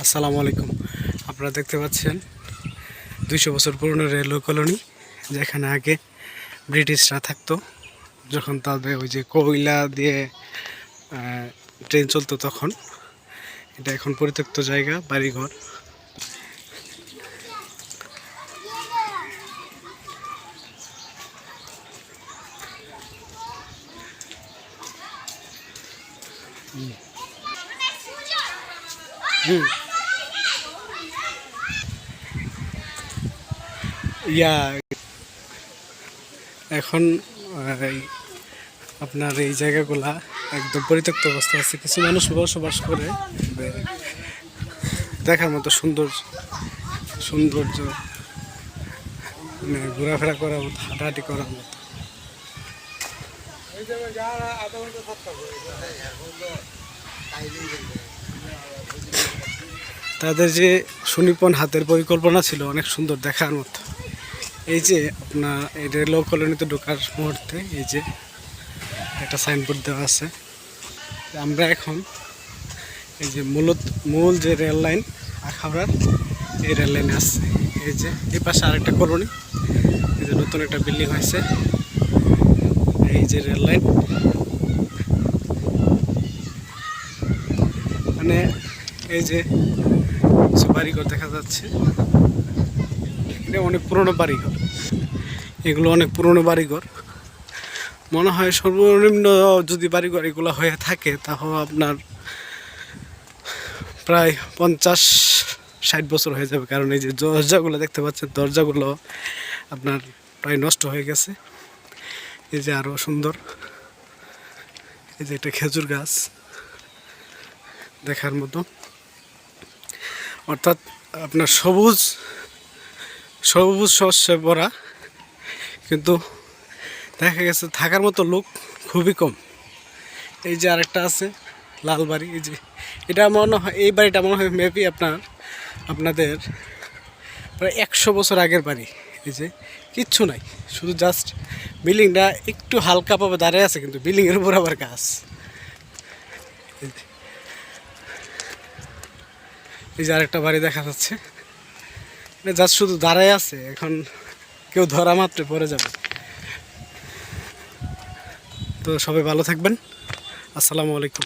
আসসালামু আলাইকুম। আপনারা দেখতে পাচ্ছেন 200 বছর পুরনো রেলওয়ে কলোনি, যেখানে আগে ব্রিটিশরা থাকতো। যখন তাদের ওই যে কয়লা দিয়ে ট্রেন চলতো, তখন এটা এখন পরিত্যক্ত জায়গা, বাড়িঘর। ইয়া এখন আপনার এই জায়গাগুলা একদম পরিত্যক্ত অবস্থা আছে। কিছু মানুষ বসবাস করে, দেখার মতো সৌন্দর্য, মানে ঘোরাফেরা করার মতো, হাঁটাহাঁটি করার মতো। তাদের যে সুনিপুণ হাতের পরিকল্পনা ছিল, অনেক সুন্দর, দেখার মতো। এই যে আপনার এই রেলওয়ে কলোনিতে ঢোকার মুহূর্তে এই যে একটা সাইনবোর্ড দেওয়া আছে। আমরা এখন এই যে মূল যে রেল লাইন আখাউড়ার, এই রেল লাইনে আসছে। এই যে এই পাশে আরেকটা কলোনি, এই যে নতুন একটা বিল্ডিং হয়েছে। এই যে রেল লাইন, মানে এই যে কিছু বাড়িঘর দেখা যাচ্ছে। এটা অনেক পুরনো বাড়িঘর, এগুলো অনেক পুরনো বাড়িঘর। মনে হয় সর্বনিম্ন যদি বাড়িঘর এগুলো হয়ে থাকে, তাহলে আপনার প্রায় 50-60 বছর হয়ে যাবে। কারণ এই যে দরজাগুলো দেখতে পাচ্ছেন, দরজাগুলো আপনার প্রায় নষ্ট হয়ে গেছে। এই যে আরও সুন্দর, এই যে একটা খেজুর গাছ, দেখার মতো। অর্থাৎ আপনার সবুজ শস্যে ভরা, কিন্তু দেখা গেছে থাকার মতো লোক খুবই কম। এই যে আরেকটা আছে লাল বাড়ি, এই যে এটা মনে হয়, এই বাড়িটা মনে হয় মেবি আপনাদের প্রায় 100 বছর আগের বাড়ি। এই যে কিচ্ছু নাই, শুধু জাস্ট বিল্ডিংটা একটু হালকাভাবে দাঁড়িয়ে আছে, কিন্তু বিল্ডিংয়ের উপর আবার গাছ। এই যে আরেকটা বাড়ি দেখা যাচ্ছে, এটা জাস্ট শুধু দাঁড়ায় আছে, এখন কেউ ধরা মাত্র পড়ে যাবে। তো সবাই ভালো থাকবেন। আসসালামু আলাইকুম।